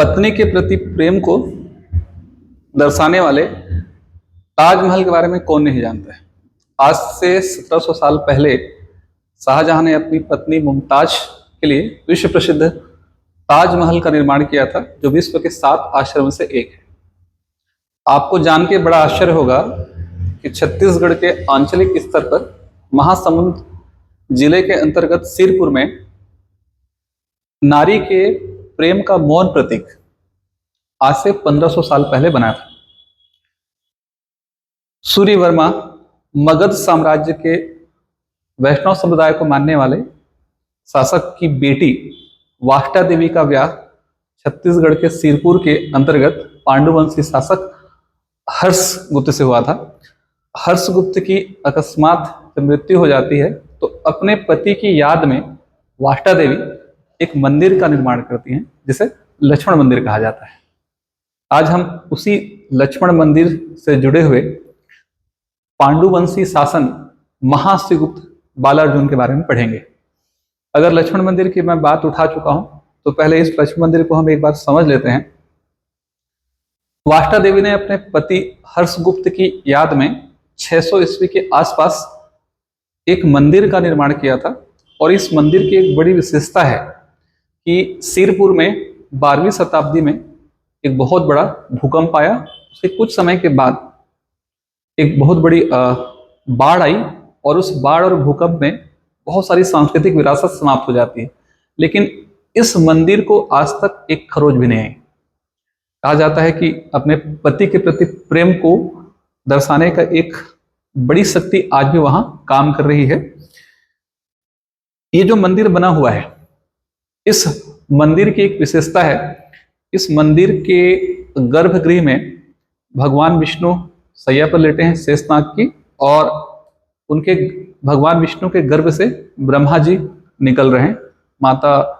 पत्नी के प्रति प्रेम को दर्शाने वाले ताजमहल के बारे में कौन नहीं जानता है। आज से 1700 साल पहले शाहजहां ने अपनी पत्नी मुमताज के लिए विश्व प्रसिद्ध ताजमहल का निर्माण किया था, जो विश्व के 7 आश्चर्यों से एक है। आपको जान के बड़ा आश्चर्य होगा कि छत्तीसगढ़ के आंचलिक स्तर पर महासमुंद जिले के अंतर्गत सिरपुर में नारी के प्रेम का मौन प्रतीक आज से 1500 साल पहले बना था। सूर्यवर्मा मगध साम्राज्य के वैष्णव समुदाय को मानने वाले शासक की बेटी वाष्टा देवी का ब्याह छत्तीसगढ़ के सिरपुर के अंतर्गत पांडुवंशी शासक हर्षगुप्त से हुआ था। हर्षगुप्त की अकस्मात जब मृत्यु हो जाती है तो अपने पति की याद में वाष्टा देवी एक मंदिर का निर्माण करती हैं, जिसे लक्ष्मण मंदिर कहा जाता है। आज हम उसी लक्ष्मण मंदिर से जुड़े हुए पांडुवंशी शासन महाशिवगुप्त बालार्जुन के बारे में पढ़ेंगे। अगर लक्ष्मण मंदिर की मैं बात उठा चुका हूं तो पहले इस लक्ष्मण मंदिर को हम एक बार समझ लेते हैं। वाष्टा देवी ने अपने पति हर्षगुप्त की याद में 600 ईस्वी के आसपास एक मंदिर का निर्माण किया था, और इस मंदिर की एक बड़ी विशेषता है कि सिरपुर में 12वीं शताब्दी में एक बहुत बड़ा भूकंप आया। उसके कुछ समय के बाद एक बहुत बड़ी बाढ़ आई, और उस बाढ़ और भूकंप में बहुत सारी सांस्कृतिक विरासत समाप्त हो जाती है, लेकिन इस मंदिर को आज तक एक खरोच भी नहीं आई। कहा जाता है कि अपने पति के प्रति प्रेम को दर्शाने का एक बड़ी शक्ति आज भी वहां काम कर रही है। ये जो मंदिर बना हुआ है, इस मंदिर की एक विशेषता है, इस मंदिर के गर्भगृह में भगवान विष्णु सैया पर लेटे हैं शेषनाग की, और उनके भगवान विष्णु के गर्भ से ब्रह्मा जी निकल रहे हैं। माता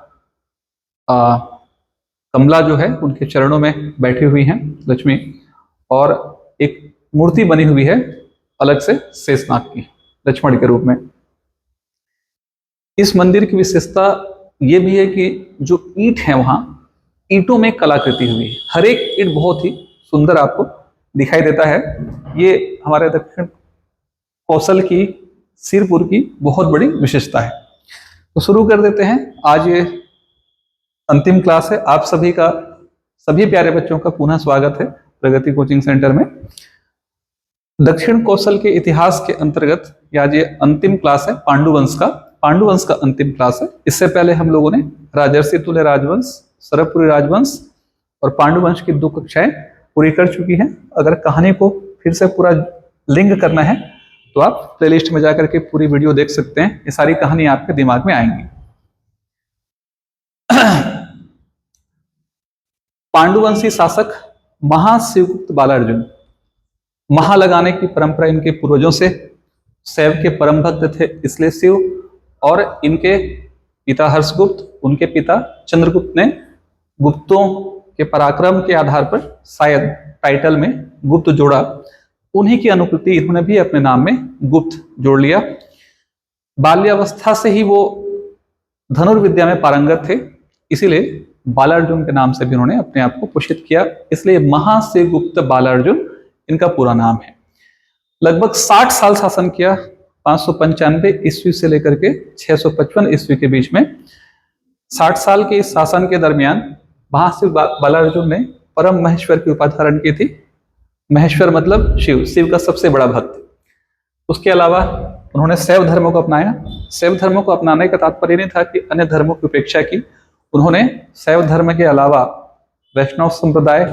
कमला जो है उनके चरणों में बैठी हुई हैं लक्ष्मी, और एक मूर्ति बनी हुई है अलग से शेषनाग की लक्ष्मण के रूप में। इस मंदिर की विशेषता ये भी है कि जो ईंट है वहां ईंटों में कलाकृति हुई है। हर एक ईंट बहुत ही सुंदर आपको दिखाई देता है। ये हमारे दक्षिण कौशल की सिरपुर की बहुत बड़ी विशेषता है। तो शुरू कर देते हैं। आज ये अंतिम क्लास है। आप सभी का, सभी प्यारे बच्चों का पुनः स्वागत है प्रगति कोचिंग सेंटर में। दक्षिण कौशल के इतिहास के अंतर्गत आज ये अंतिम क्लास है पांडुवंश का अंतिम क्लास है। इससे पहले हम लोगों ने राजर्षि तुल्य राजवंश, सरबपुरी राजवंश और पांडुवंश की 2 कक्षाएं पूरी कर चुकी हैं। अगर कहानी को फिर से पूरा लिंक करना है तो आप प्लेलिस्ट में जाकर के पूरी वीडियो देख सकते हैं। ये सारी कहानी आपके दिमाग में आएंगी। पांडुवंशी शासक महाशिवगुप्त बालार्जुन, महा लगाने की परंपरा इनके पूर्वजों से, शैव के परम भक्त थे इसलिए शिव, और इनके पिता हर्षगुप्त, उनके पिता चंद्रगुप्त ने गुप्तों के पराक्रम के आधार पर शायद टाइटल में गुप्त जोड़ा। उन्हीं की अनुकृति इन्होंने भी अपने नाम में गुप्त जोड़ लिया। बाल्यावस्था से ही वो धनुर्विद्या में पारंगत थे, इसीलिए बालार्जुन के नाम से भी उन्होंने अपने आप को पोषित किया। इसलिए महाशिवगुप्त बालार्जुन इनका पूरा नाम है। लगभग 60 साल शासन किया, 595 ईस्वी से लेकर के 655 ईस्वी के बीच में। 60 साल के इस शासन के दरमियान महाशिव बालार्जुन ने परम महेश्वर की उपाधि धारण की थी। महेश्वर मतलब शिव, शिव का सबसे बड़ा भक्त। उसके अलावा उन्होंने शैव धर्म को अपनाया। शैव धर्म को अपनाने का तात्पर्य नहीं था कि अन्य धर्मों की उपेक्षा की। उन्होंने शैव धर्म के अलावा वैष्णव संप्रदाय,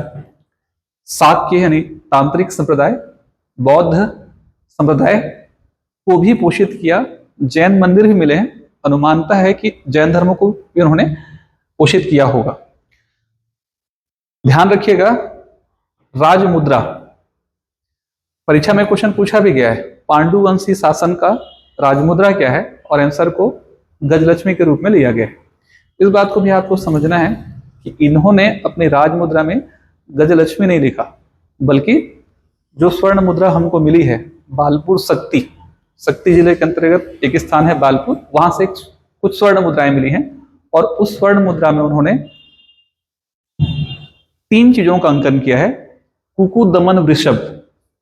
शाक्य यानी तांत्रिक संप्रदाय, बौद्ध संप्रदाय को भी पोषित किया। जैन मंदिर भी मिले हैं। अनुमानता है कि जैन धर्म को भी उन्होंने पोषित किया होगा। ध्यान रखिएगा, राजमुद्रा परीक्षा में क्वेश्चन पूछा भी गया है, पांडुवंशी शासन का राजमुद्रा क्या है, और आंसर को गजलक्ष्मी के रूप में लिया गया है। इस बात को भी आपको समझना है कि इन्होंने अपनी राजमुद्रा में गजलक्ष्मी नहीं लिखा, बल्कि जो स्वर्ण मुद्रा हमको मिली है बालपुर शक्ति जिले के अंतर्गत एक स्थान है बालपुर, वहां से कुछ स्वर्ण मुद्राएं मिली हैं, और उस स्वर्ण मुद्रा में उन्होंने 3 चीजों का अंकन किया है। कुकु दमन वृषभ,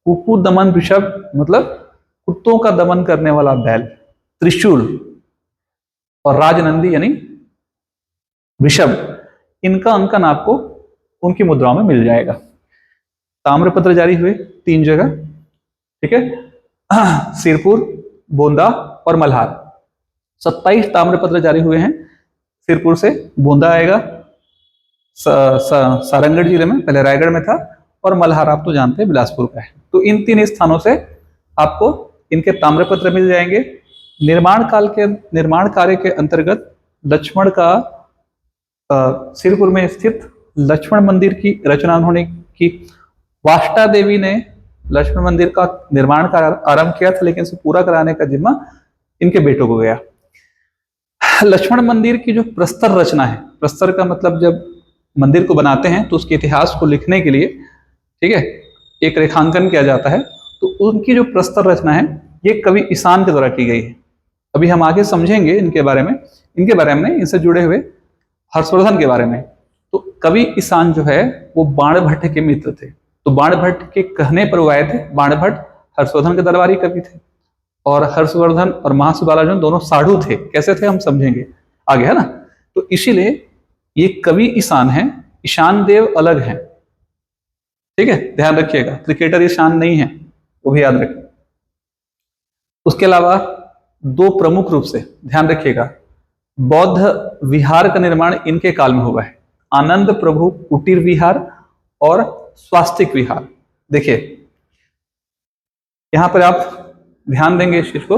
कुकु दमन वृषभ मतलब कुत्तों का दमन करने वाला बैल, त्रिशूल और राजनंदी यानी वृषभ, इनका अंकन आपको उनकी मुद्राओं में मिल जाएगा। ताम्रपत्र जारी हुए 3 जगह, ठीक है, सिरपुर, बोंदा और मल्हार। 27 ताम्रपत्र जारी हुए हैं। सिरपुर से बोंदा आएगा, सारंगढ़ जिले में, पहले रायगढ़ में था, और मल्हार आप तो जानते हैं बिलासपुर का है। तो इन 3 स्थानों से आपको इनके ताम्रपत्र मिल जाएंगे। निर्माण कार्य के अंतर्गत लक्ष्मण का सिरपुर में स्थित लक्ष्मण मंदिर की रचना उन्होंने की। वाष्टा देवी ने लक्ष्मण मंदिर का निर्माण कार्य आरंभ किया था, लेकिन इसे पूरा कराने का जिम्मा इनके बेटों को गया। लक्ष्मण मंदिर की जो प्रस्तर रचना है, प्रस्तर का मतलब जब मंदिर को बनाते हैं तो उसके इतिहास को लिखने के लिए, ठीक है, एक रेखांकन किया जाता है। तो उनकी जो प्रस्तर रचना है ये कवि ईशान के द्वारा की गई है। अभी हम आगे समझेंगे इनके बारे में इनसे जुड़े हुए हर्षवर्धन के बारे में। तो कवि ईशान जो है वो बाणभट्ट के मित्र थे। तो बाणभट्ट के कहने पर वो आए थे। बाणभट्ट हर्षवर्धन के दरबारी कवि थे, और हर्षवर्धन और महर्षि बालार्जुन दोनों साधु थे। कैसे थे हम समझेंगे आगे, है ना। तो इसीलिए ये कवि ईशान है, ईशान देव अलग है, ठीक है, ध्यान रखिएगा। क्रिकेटर ईशान नहीं है, वो भी याद रखिए। उसके अलावा 2 प्रमुख रूप से ध्यान रखिएगा, बौद्ध विहार का निर्माण इनके काल में हुआ है। आनंद प्रभु कुटीर विहार और स्वास्तिक विहार। देखिए यहां पर आप ध्यान देंगे इस चीज को,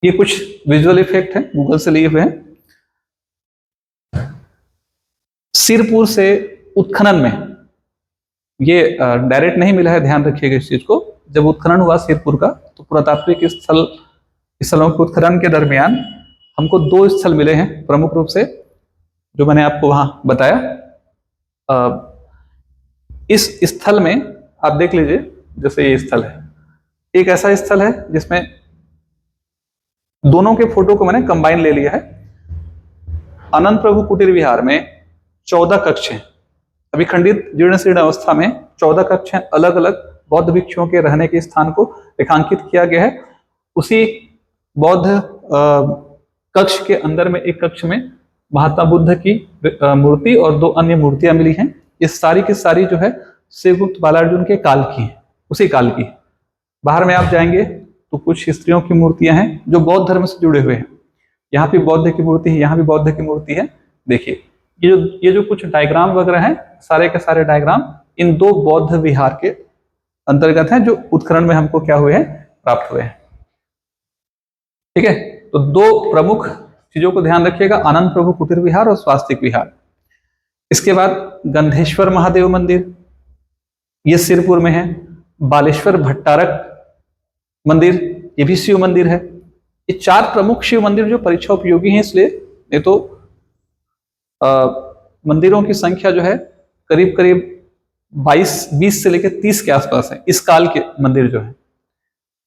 ये कुछ विजुअल इफेक्ट है, गूगल से लिए हुए हैं। सिरपुर से उत्खनन में, ये डायरेक्ट नहीं मिला है, ध्यान रखिएगा इस चीज को। जब उत्खनन हुआ सिरपुर का, तो पुरातात्विक स्थलों के उत्खनन के दरमियान हमको 2 स्थल मिले हैं प्रमुख रूप से, जो मैंने आपको वहां बताया। इस स्थल में आप देख लीजिए, जैसे ये स्थल है, एक ऐसा स्थल है जिसमें दोनों के फोटो को मैंने कंबाइन ले लिया है। आनंद प्रभु कुटीर विहार में 14 कक्ष हैं, अभी खंडित जीर्ण शीर्ण अवस्था में 14 कक्ष हैं। अलग अलग बौद्ध भिक्षुओं के रहने के स्थान को रेखांकित किया गया है। उसी बौद्ध कक्ष के अंदर में एक कक्ष में महात्मा बुद्ध की मूर्ति और 2 अन्य मूर्तियां मिली हैं। ये सारी की सारी जो है शिवगुप्त बालार्जुन के काल की है, उसी काल की। बाहर में आप जाएंगे तो कुछ स्त्रियों की मूर्तियां हैं जो बौद्ध धर्म से जुड़े हुए हैं। यहाँ भी बौद्ध की मूर्ति है, यहाँ भी बौद्ध की मूर्ति है। देखिए ये जो कुछ डायग्राम वगैरह हैं, सारे के सारे डायग्राम इन 2 बौद्ध विहार के अंतर्गत हैं, जो उत्खनन में हमको क्या हुए हैं, प्राप्त हुए हैं। ठीक है, तो 2 प्रमुख चीजों को ध्यान रखिएगा, आनंद प्रभु कुटीर विहार और स्वास्तिक विहार। इसके बाद गंधेश्वर महादेव मंदिर, ये सिरपुर में है। बालेश्वर भट्टारक मंदिर, ये भी शिव मंदिर है। ये 4 प्रमुख शिव मंदिर जो परीक्षा उपयोगी हैं, इसलिए नहीं तो मंदिरों की संख्या जो है करीब करीब 20 से लेकर 30 के आसपास है। इस काल के मंदिर जो है,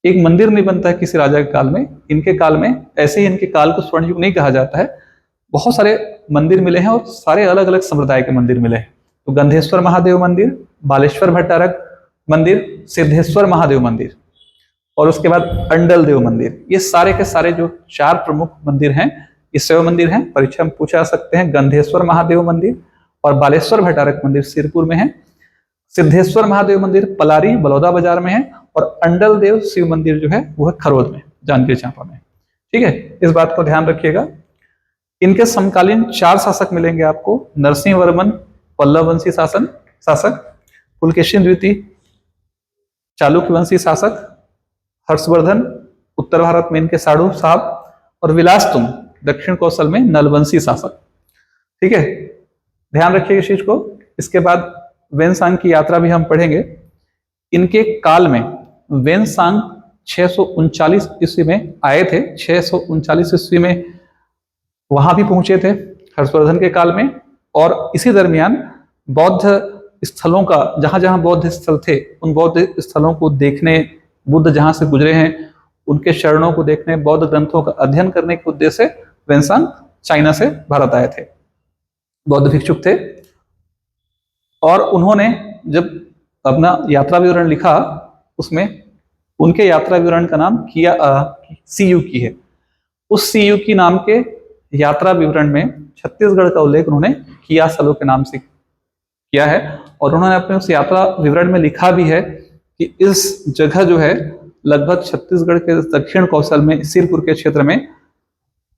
एक मंदिर नहीं बनता है किसी राजा के काल में, इनके काल में ऐसे ही इनके काल को स्वर्ण युग नहीं कहा जाता है। बहुत सारे मंदिर मिले हैं और सारे अलग अलग संप्रदाय के मंदिर मिले हैं। तो गंधेश्वर महादेव मंदिर, बालेश्वर भट्टारक मंदिर, सिद्धेश्वर महादेव मंदिर और उसके बाद अंडल देव मंदिर, ये सारे के सारे जो 4 प्रमुख मंदिर हैं, ये शिव मंदिर हैं। परीक्षा में पूछा सकते हैं। गंधेश्वर महादेव मंदिर और बालेश्वर भट्टारक मंदिर सिरपुर में है। सिद्धेश्वर महादेव मंदिर पलारी बलौदा बाजार में है, और अंडल देव शिव मंदिर जो है वो है खरोद में, जांजगीर चांपा में। ठीक है, इस बात को ध्यान रखिएगा। इनके समकालीन 4 शासक मिलेंगे आपको। नरसिंह वर्मन पल्लव वंशी शासक, पुलकेशिन द्वितीय चालुक्य वंशी शासक, हर्षवर्धन उत्तर भारत में इनके साधु साहब, और विलासतुंग दक्षिण कौशल में नलवंशी शासक। ठीक है, ध्यान रखिएगा इस चीज को। इसके बाद वेनसांग की यात्रा भी हम पढ़ेंगे। इनके काल में वेनसांग 639 ईस्वी में आए थे। 639 ईस्वी में वहां भी पहुंचे थे हर्षवर्धन के काल में, और इसी दरमियान बौद्ध स्थलों का, जहां जहां बौद्ध स्थल थे उन बौद्ध स्थलों को देखने, बुद्ध जहां से गुजरे हैं उनके चरणों को देखने, बौद्ध ग्रंथों का अध्ययन करने के उद्देश्य से वेनसांग चाइना से भारत आए थे, बौद्ध भिक्षुक थे। और उन्होंने जब अपना यात्रा विवरण लिखा, उसमें उनके यात्रा विवरण का नाम सीयूकी है। उस सीयूकी नाम के यात्रा विवरण में छत्तीसगढ़ का उल्लेख उन्होंने किया सलो के नाम से किया है। और उन्होंने अपने उस यात्रा विवरण में लिखा भी है कि इस जगह जो है लगभग छत्तीसगढ़ के दक्षिण कौशल में सिरपुर के क्षेत्र में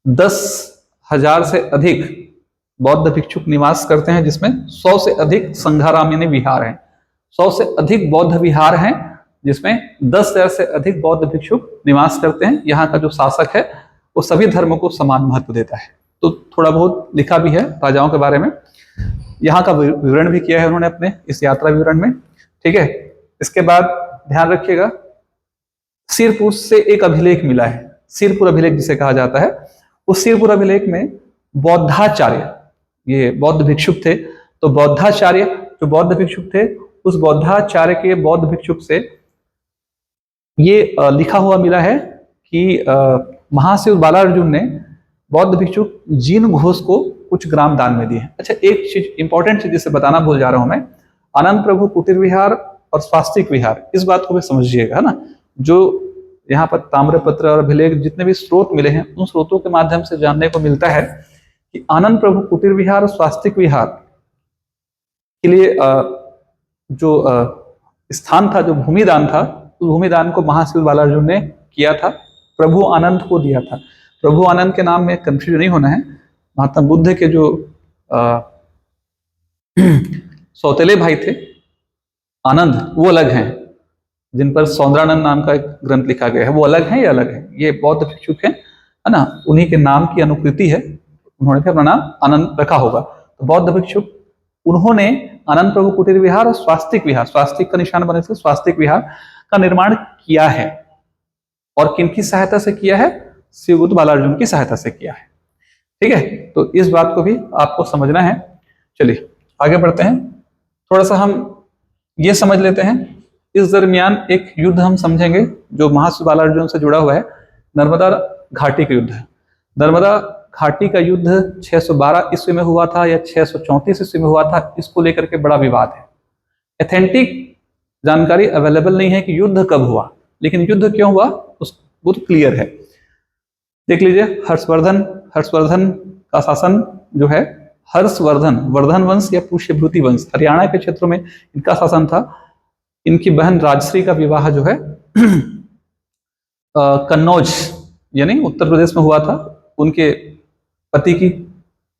10,000 से अधिक बौद्ध भिक्षुक निवास करते हैं, जिसमें 100 से अधिक संघाराम यानी विहार हैं। 100 से अधिक बौद्ध विहार हैं, जिसमें 10,000 से अधिक बौद्ध भिक्षुक निवास करते हैं। यहाँ का जो शासक है वो सभी धर्मों को समान महत्व देता है। तो थोड़ा बहुत लिखा भी है राजाओं के बारे में, यहाँ का विवरण भी किया है उन्होंने अपने इस यात्रा विवरण में। ठीक है, इसके बाद ध्यान रखिएगा, सिरपुर से एक अभिलेख मिला है, सिरपुर अभिलेख जिसे कहा जाता है। उस सिरपुर अभिलेख में बौद्धाचार्य, ये बौद्ध भिक्षुक थे, तो बौद्धाचार्य जो बौद्ध भिक्षुक थे, उस बौद्धाचार्य के बौद्ध भिक्षुक से ये लिखा हुआ मिला है कि महाशिव बालार्जुन ने बौद्ध भिक्षुक जीन घोष को कुछ ग्राम दान में दिए। अच्छा, एक चीज इंपॉर्टेंट चीज जिसे बताना भूल जा रहा हूं मैं, आनंद प्रभु कुटीर विहार और स्वास्तिक विहार, इस बात को भी समझिएगा, है ना। जो यहाँ पर ताम्रपत्र और अभिलेख जितने भी स्रोत मिले हैं, उन स्रोतों के माध्यम से जानने को मिलता है कि आनंद प्रभु कुटीर विहार और स्वास्तिक विहार के लिए जो स्थान था, जो भूमिदान था, उस भूमिदान को महाशिव बालार्जुन ने किया था, प्रभु आनंद को दिया था। प्रभु आनंद के नाम में कंफ्यूज नहीं होना है, महात्मा बुद्ध के जो सौतेले भाई थे आनंद, वो अलग हैं, जिन पर सौंदरानंद नाम का एक ग्रंथ लिखा गया है, वो अलग है, ये अलग है, ये बौद्ध भिक्षुक है ना, उन्हीं के नाम की अनुकृति है, उन्होंने फिर अपना नाम आनंद रखा होगा। तो बौद्ध भिक्षुक, उन्होंने आनंद प्रभु कुटीर विहार और स्वास्तिक विहार, स्वास्तिक का निशान बने से स्वास्तिक विहार का निर्माण किया है। और किनकी सहायता से किया है? शिवगुरु बालार्जुन की सहायता से किया है। ठीक है, तो इस बात को भी आपको समझना है। चलिए आगे बढ़ते हैं, थोड़ा सा हम ये समझ लेते हैं। इस दरमियान एक युद्ध हम समझेंगे जो महाशिव बालार्जुन से जुड़ा हुआ है, नर्मदा घाटी का युद्ध है। नर्मदा घाटी का युद्ध 612 ईस्वी में हुआ था या 634 ईस्वी में हुआ था, इसको लेकर के बड़ा विवाद है। एथेंटिक जानकारी अवेलेबल नहीं है कि युद्ध कब हुआ, लेकिन युद्ध क्यों हुआ वो तो क्लियर है। देख लीजिए, हर्षवर्धन का शासन जो है, हर्षवर्धन, वर्धन वंश या पुष्यभूति वंश, हरियाणा के क्षेत्रों में इनका शासन था। इनकी बहन राजश्री का विवाह जो है कन्नौज यानी उत्तर प्रदेश में हुआ था। उनके पति की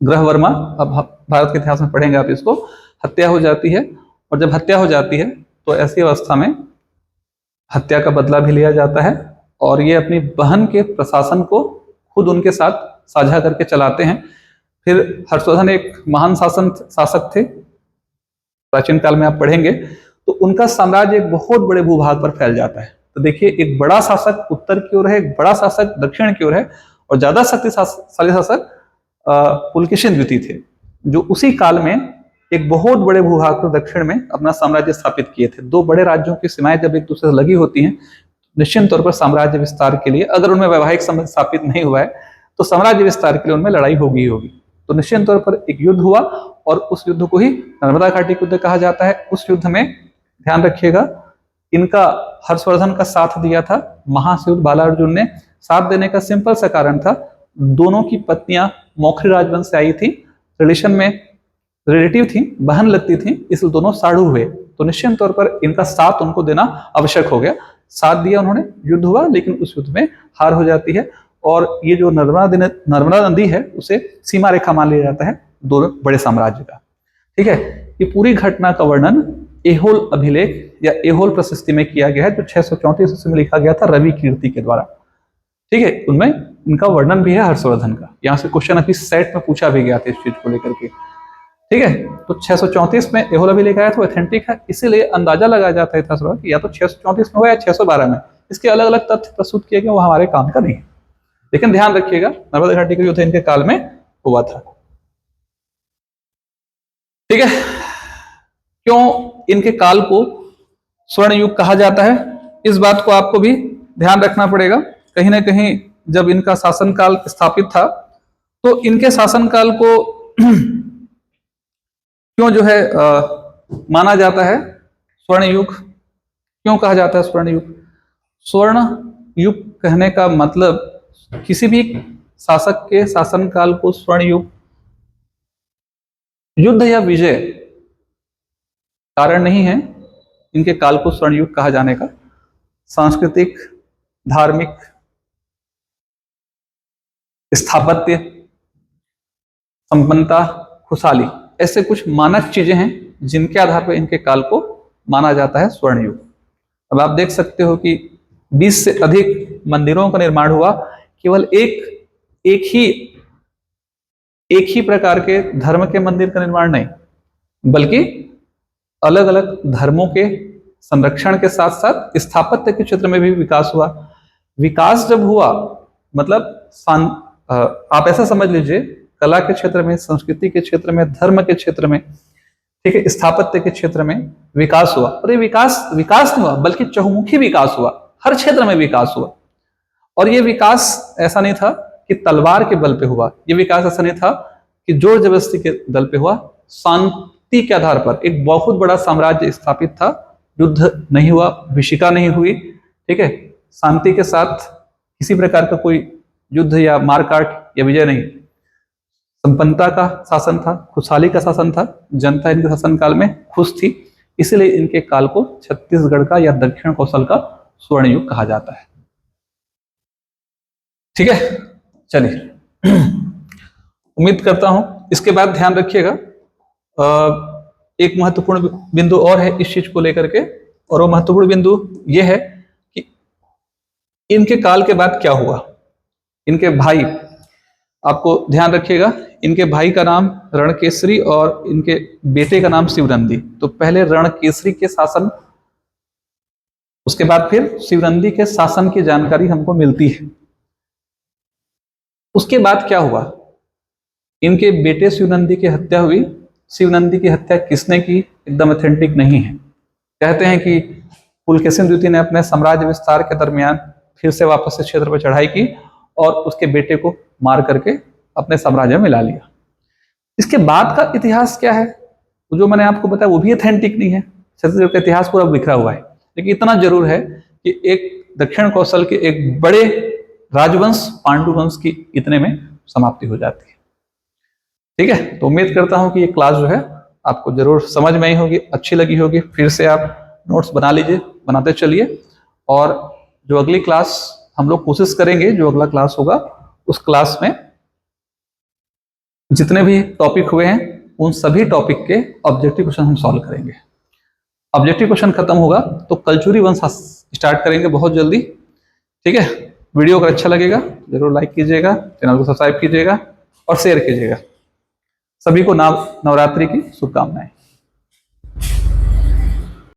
ग्रह वर्मा, अब भारत के इतिहास में पढ़ेंगे आप इसको, हत्या हो जाती है। और जब हत्या हो जाती है तो ऐसी अवस्था में हत्या का बदला भी लिया जाता है, और ये अपनी बहन के प्रशासन को खुद उनके साथ साझा करके चलाते हैं। फिर हर्षवर्धन एक महान शासक थे, प्राचीन काल में आप पढ़ेंगे, तो उनका साम्राज्य एक बहुत बड़े भूभाग पर फैल जाता है। तो देखिए, एक बड़ा शासक उत्तर की ओर है, एक बड़ा शासक दक्षिण की ओर है, और ज्यादा शक्तिशाली शासक पुलकेशिन द्वितीय थे, जो उसी काल में एक बहुत बड़े भूभाग पर दक्षिण में अपना साम्राज्य स्थापित किए थे। दो बड़े राज्यों की सीमाएं जब एक दूसरे से लगी होती हैं, निश्चित तौर पर साम्राज्य विस्तार के लिए, अगर उनमें वैवाहिक संबंध स्थापित नहीं हुआ है तो साम्राज्य विस्तार के लिए उनमें लड़ाई होगी होगी। तो निश्चित तौर पर एक युद्ध हुआ, और उस युद्ध को ही नर्मदा घाटी युद्ध कहा जाता है। उस युद्ध में ध्यान रखिएगा, इनका हर्षवर्धन का साथ दिया था महाशिव बालार्जुन ने। साथ देने का सिंपल सा कारण था, दोनों की पत्नियां मौखरी राजवंश से आई थी, रिलेशन में रिलेटिव थी, बहन लगती थी, इसलिए दोनों साढ़ू हुए। तो निश्चित तौर पर इनका साथ उनको देना आवश्यक हो गया। साथ दिया उन्होंने, युद्ध हुआ, लेकिन उस युद्ध में हार हो जाती है। और ये जो नर्मदा नदी है, उसे सीमा रेखा मान लिया जाता है दोनों बड़े साम्राज्य का। ठीक है, ये पूरी घटना का वर्णन एहोल अभिलेख या एहोल प्रशस्ति में किया गया है, जो 634 ईस्वी में लिखा गया था रवि कीर्ति के द्वारा। ठीक है, उनमें इनका वर्णन भी है हर्षवर्धन का। यहाँ से क्वेश्चन अभी सेट में पूछा भी गया था इस चीज को लेकर के। ठीक है, तो 634 में एहोल अभिलेख आया था, ऑथेंटिक है, इसीलिए अंदाजा लगाया जाता है कि या तो 634 में हुआ या 612 में। इसके अलग अलग तथ्य प्रस्तुत किए गए, वो हमारे काम का नहीं है। लेकिन ध्यान रखिएगा, नर्मदा घाटी का युद्ध इनके काल में हुआ था। ठीक है, क्यों इनके काल को स्वर्ण युग कहा जाता है, इस बात को आपको भी ध्यान रखना पड़ेगा। कहीं ना कहीं जब इनका शासनकाल स्थापित था, तो इनके शासनकाल को क्यों जो है माना जाता है स्वर्ण युग, क्यों कहा जाता है स्वर्ण युग? स्वर्ण युग कहने का मतलब किसी भी शासक के शासनकाल को स्वर्ण युग, युद्ध या विजय कारण नहीं है इनके काल को स्वर्ण युग कहा जाने का। सांस्कृतिक, धार्मिक, स्थापत्य, संपन्नता, खुशहाली, ऐसे कुछ मानक चीजें हैं जिनके आधार पर इनके काल को माना जाता है स्वर्ण युग। अब आप देख सकते हो कि 20 से अधिक मंदिरों का निर्माण हुआ, केवल एक ही प्रकार के धर्म के मंदिर का निर्माण नहीं, बल्कि अलग अलग धर्मों के संरक्षण के साथ साथ स्थापत्य के क्षेत्र में भी विकास हुआ। विकास जब हुआ मतलब आप ऐसा समझ लीजिए, कला के क्षेत्र में, संस्कृति के क्षेत्र में, धर्म के क्षेत्र में, ठीक है, स्थापत्य के क्षेत्र में विकास हुआ। और ये विकास नहीं हुआ बल्कि चहुमुखी विकास हुआ, हर क्षेत्र में विकास हुआ। और ये विकास ऐसा नहीं था कि तलवार के बल पे हुआ, ये विकास ऐसा नहीं था कि जोर जबरदस्ती के बल पे हुआ, शांति के आधार पर एक बहुत बड़ा साम्राज्य स्थापित था, युद्ध नहीं हुआ, विशिका नहीं हुई, ठीक है, शांति के साथ किसी प्रकार का कोई युद्ध या मारकाट या विजय नहीं, संपन्नता का शासन था, खुशहाली का शासन था, जनता इनके शासन काल में खुश थी, इसलिए इनके काल को छत्तीसगढ़ का या दक्षिण कौशल का स्वर्ण युग कहा जाता है। ठीक है, चलिए उम्मीद करता हूं। इसके बाद ध्यान रखिएगा, एक महत्वपूर्ण बिंदु और है इस चीज को लेकर के, और वो महत्वपूर्ण बिंदु ये है कि इनके काल के बाद क्या हुआ। इनके भाई, आपको ध्यान रखिएगा, इनके भाई का नाम रणकेसरी और इनके बेटे का नाम शिवनंदी। तो पहले रणकेसरी के शासन, उसके बाद फिर शिवनंदी के शासन की जानकारी हमको मिलती है। उसके बाद क्या हुआ, इनके बेटे शिवनंदी की हत्या हुई। शिवनंदी की हत्या किसने की एकदम ऑथेंटिक नहीं है। कहते हैं कि पुलकेशिन द्वितीय ने अपने साम्राज्य विस्तार के दरमियान फिर से वापस से क्षेत्र पर चढ़ाई की और उसके बेटे को मार करके अपने साम्राज्य में मिला लिया। इसके बाद का इतिहास क्या है, जो मैंने आपको बताया, वो भी ऑथेंटिक नहीं है। छत्तीसगढ़ का इतिहास पूरा बिखरा हुआ है, लेकिन इतना जरूर है कि एक दक्षिण कौशल के एक बड़े राजवंश पांडु वंश की इतने में समाप्ति हो जाती है। ठीक है, तो उम्मीद करता हूं कि ये क्लास जो है आपको जरूर समझ में आई होगी, अच्छी लगी होगी। फिर से आप नोट्स बना लीजिए, बनाते चलिए, और जो अगली क्लास हम लोग कोशिश करेंगे, जो अगला क्लास होगा उस क्लास में जितने भी टॉपिक हुए हैं उन सभी टॉपिक के ऑब्जेक्टिव क्वेश्चन हम सॉल्व करेंगे। ऑब्जेक्टिव क्वेश्चन खत्म होगा तो कलचुरी वंश स्टार्ट करेंगे बहुत जल्दी। ठीक है, वीडियो अगर अच्छा लगेगा जरूर लाइक कीजिएगा, चैनल को सब्सक्राइब कीजिएगा और शेयर कीजिएगा। सभी को नवरात्रि की शुभकामनाएं।